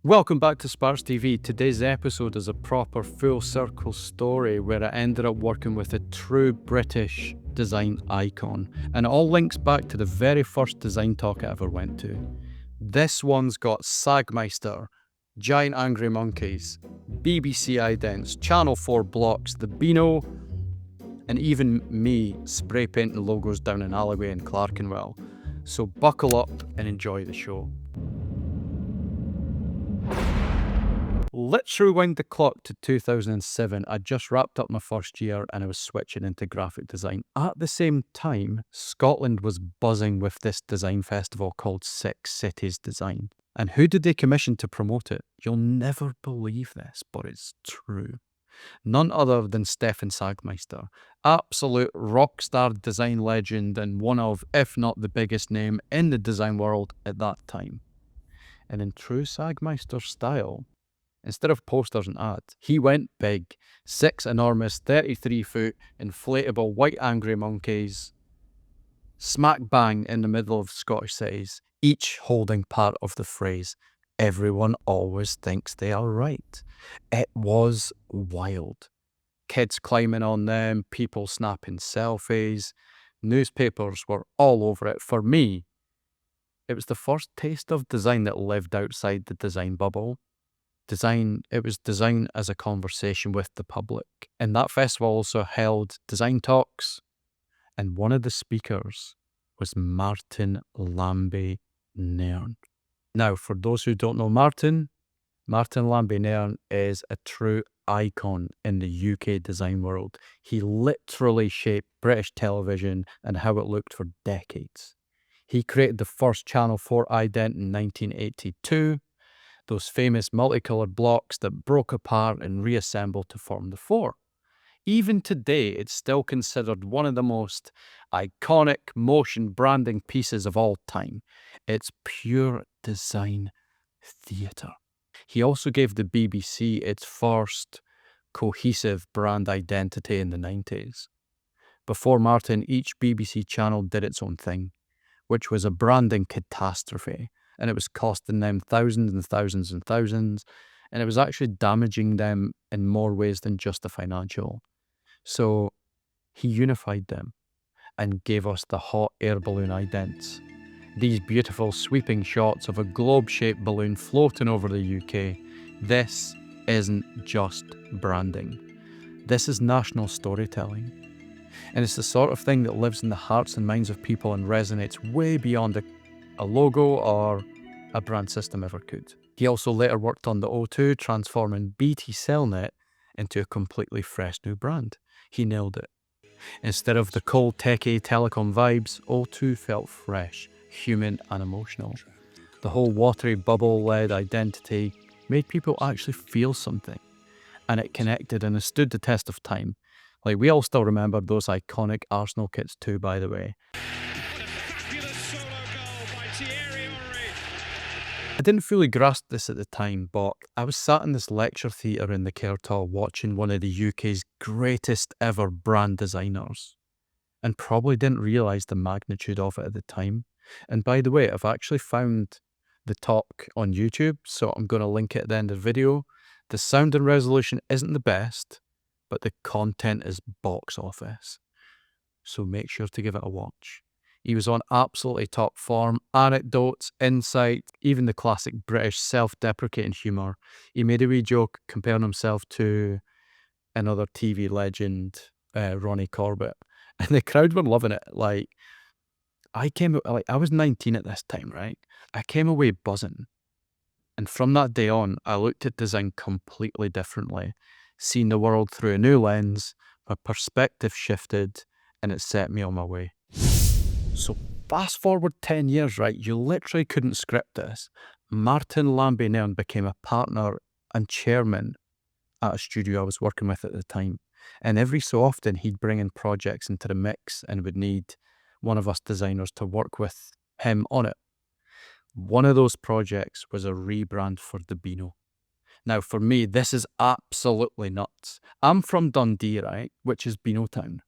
Welcome back to Sparks TV. Today's episode is a proper full circle story where I ended up working with a true British design icon, and it all links back to the very first design talk I ever went to. This one's got Sagmeister, giant angry monkeys, BBC idents, Channel 4 blocks, the Beano, and even me spray painting logos down an alleyway in Clerkenwell. So buckle up and enjoy the show. Let's rewind the clock to 2007. I just wrapped up my first year and I was switching into graphic design. At the same time, Scotland was buzzing with this design festival called Six Cities Design. And who did they commission to promote it? You'll never believe this, but it's true. None other than Stefan Sagmeister, absolute rock star design legend and one of, if not the biggest name in the design world at that time. And in true Sagmeister style, instead of posters and ads, he went big. 6 enormous 33-foot inflatable white angry monkeys, smack bang in the middle of Scottish cities, each holding part of the phrase, "Everyone always thinks they are right." It was wild. Kids climbing on them, people snapping selfies, newspapers were all over it. For me, it was the first taste of design that lived outside the design bubble. It was design as a conversation with the public. And that festival also held design talks, and one of the speakers was Martin Lambie-Nairn. Now, for those who don't know Martin Lambie-Nairn is a true icon in the UK design world. He literally shaped British television and how it looked for decades. He created the first Channel 4 ident in 1982, those famous multicolored blocks that broke apart and reassembled to form the 4. Even today, it's still considered one of the most iconic motion branding pieces of all time. It's pure design theatre. He also gave the BBC its first cohesive brand identity in the 90s. Before Martin, each BBC channel did its own thing, which was a branding catastrophe. And it was costing them thousands and thousands and thousands, and it was actually damaging them in more ways than just the financial. So he unified them and gave us the hot air balloon idents. These beautiful sweeping shots of a globe-shaped balloon floating over the UK. This isn't just branding. This is national storytelling. And it's the sort of thing that lives in the hearts and minds of people and resonates way beyond a logo or a brand system ever could. He also later worked on the O2, transforming BT Cellnet into a completely fresh new brand. He nailed it. Instead of the cold techie telecom vibes, O2 felt fresh, human and emotional. The whole watery bubble-led identity made people actually feel something, and it connected and it stood the test of time. Like, we all still remember those iconic Arsenal kits too, by the way. I didn't fully grasp this at the time, but I was sat in this lecture theatre in the Caird Hall watching one of the UK's greatest ever brand designers, and probably didn't realise the magnitude of it at the time. And by the way, I've actually found the talk on YouTube, so I'm going to link it at the end of the video. The sound and resolution isn't the best, but the content is box office. So make sure to give it a watch. He was on absolutely top form, anecdotes, insight, even the classic British self-deprecating humour. He made a wee joke comparing himself to another TV legend, Ronnie Corbett. And the crowd were loving it. I was 19 at this time, right? I came away buzzing. And from that day on, I looked at design completely differently, seeing the world through a new lens, my perspective shifted, and it set me on my way. So fast forward 10 years, right? You literally couldn't script this. Martin Lambie-Nairn became a partner and chairman at a studio I was working with at the time. And every so often he'd bring in projects into the mix and would need one of us designers to work with him on it. One of those projects was a rebrand for the Beano. Now for me, this is absolutely nuts. I'm from Dundee, right? Which is Beano Town.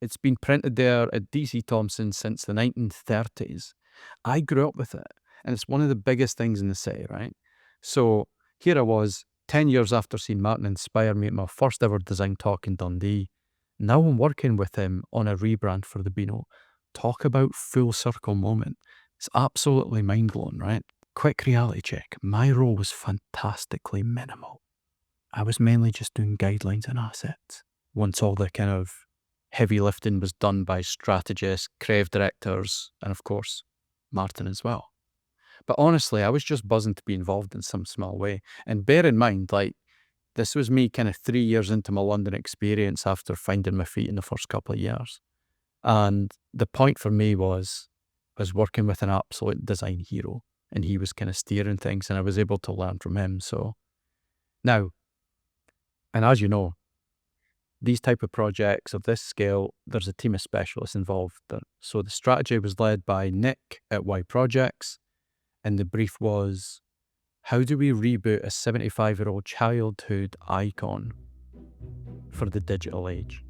It's been printed there at DC Thomson since the 1930s. I grew up with it, and it's one of the biggest things in the city, right? So here I was, 10 years after seeing Martin inspire me at my first ever design talk in Dundee. Now I'm working with him on a rebrand for the Beano. Talk about full circle moment. It's absolutely mind-blowing, right? Quick reality check. My role was fantastically minimal. I was mainly just doing guidelines and assets. Once all the kind of heavy lifting was done by strategists, creative directors, and of course, Martin as well. But honestly, I was just buzzing to be involved in some small way. And bear in mind, like, this was me kind of 3 years into my London experience after finding my feet in the first couple of years. And the point for me was working with an absolute design hero, and he was kind of steering things, and I was able to learn from him. So now, and as you know, these type of projects of this scale, there's a team of specialists involved. So the strategy was led by Nick at Y Projects, and the brief was, how do we reboot a 75-year-old childhood icon for the digital age?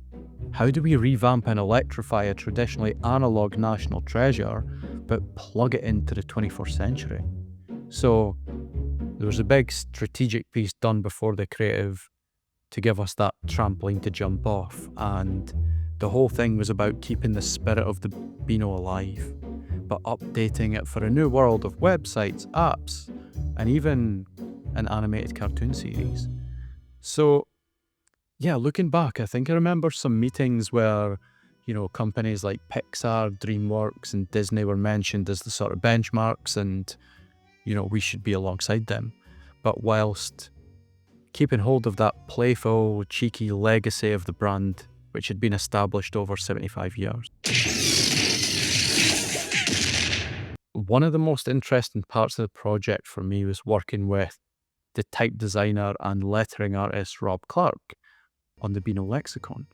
How do we revamp and electrify a traditionally analog national treasure, but plug it into the 21st century? So there was a big strategic piece done before the creative to give us that trampoline to jump off, and the whole thing was about keeping the spirit of the Beano alive, but updating it for a new world of websites, apps, and even an animated cartoon series. So yeah, looking back, I think I remember some meetings where, you know, companies like Pixar, DreamWorks, and Disney were mentioned as the sort of benchmarks, and, you know, we should be alongside them. But whilst keeping hold of that playful, cheeky legacy of the brand, which had been established over 75 years. One of the most interesting parts of the project for me was working with the type designer and lettering artist Rob Clark on the Beano lexicon.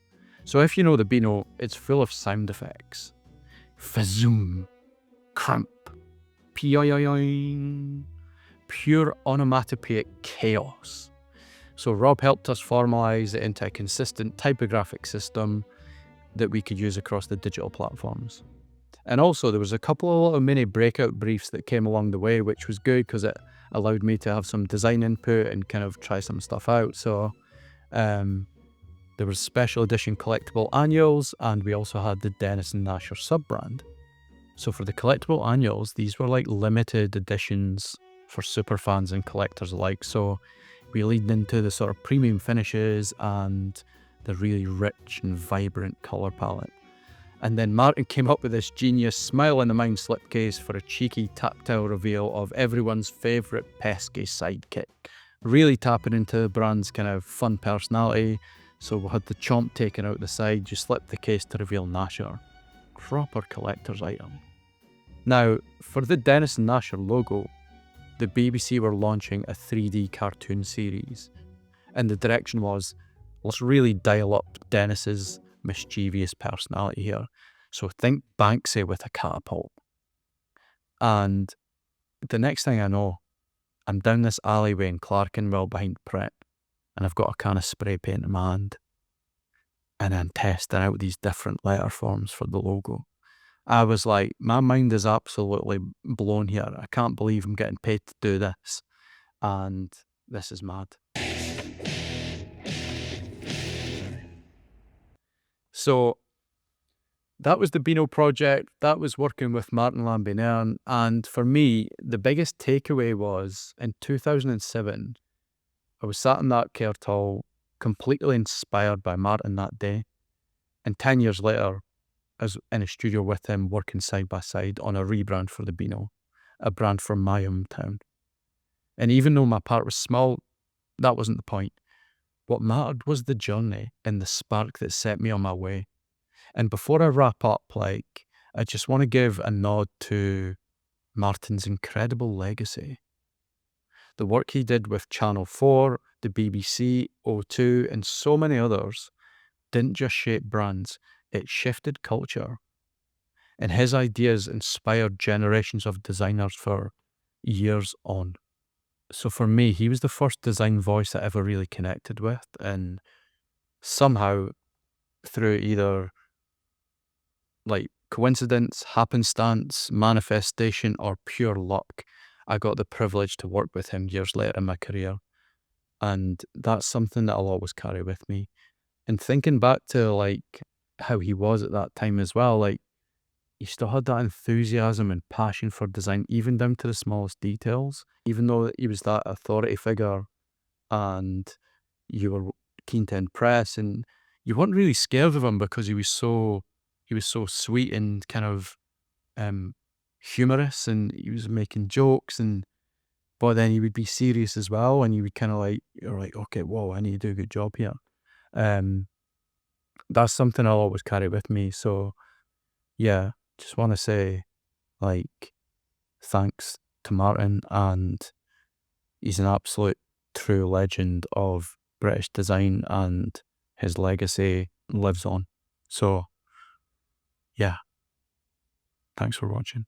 So if you know the Beano, it's full of sound effects. Fazoom, cramp, pioioing, pure onomatopoeic chaos. So Rob helped us formalize it into a consistent typographic system that we could use across the digital platforms. And also there was a couple of little mini breakout briefs that came along the way, which was good because it allowed me to have some design input and kind of try some stuff out. So there was special edition collectible annuals, and we also had the Dennis and Nasher sub-brand. So for the collectible annuals, these were like limited editions for super fans and collectors alike. So we leaned into the sort of premium finishes and the really rich and vibrant colour palette. And then Martin came up with this genius smile in the mind slipcase for a cheeky tactile reveal of everyone's favourite pesky sidekick, really tapping into the brand's kind of fun personality. So we had the chomp taken out the side, you slip the case to reveal Nasher. Proper collector's item. Now, for the Dennis and Nasher logo, the BBC were launching a 3D cartoon series, and the direction was, let's really dial up Dennis's mischievous personality here. So think Banksy with a catapult. And the next thing I know, I'm down this alleyway in Clerkenwell behind print, and I've got a can of spray paint in my hand, and I'm testing out these different letter forms for the logo. I was like, my mind is absolutely blown here. I can't believe I'm getting paid to do this. And this is mad. So that was the Beano project. That was working with Martin Lambie-Nairn. And for me, the biggest takeaway was in 2007, I was sat in that Caird Hall, completely inspired by Martin that day. And 10 years later, I was in a studio with him working side by side on a rebrand for the Beano, a brand from my hometown. And even though my part was small, that wasn't the point. What mattered was the journey and the spark that set me on my way. And before I wrap up, I just want to give a nod to Martin's incredible legacy. The work he did with Channel 4, the BBC, O2, and so many others didn't just shape brands, it shifted culture. And his ideas inspired generations of designers for years on. So for me, he was the first design voice I ever really connected with, and somehow through either like coincidence, happenstance, manifestation, or pure luck, I got the privilege to work with him years later in my career. And that's something that I'll always carry with me. And thinking back to like how he was at that time as well, like he still had that enthusiasm and passion for design, even down to the smallest details. Even though he was that authority figure and you were keen to impress, and you weren't really scared of him because he was so sweet and kind of um humorous, and he was making jokes, and but then he would be serious as well, and you would kind of like, you're like, okay, whoa, I need to do a good job here. Um, that's something I'll always carry with me. So yeah, just want to say like thanks to Martin, and he's an absolute true legend of British design, and his legacy lives on. So yeah, thanks for watching.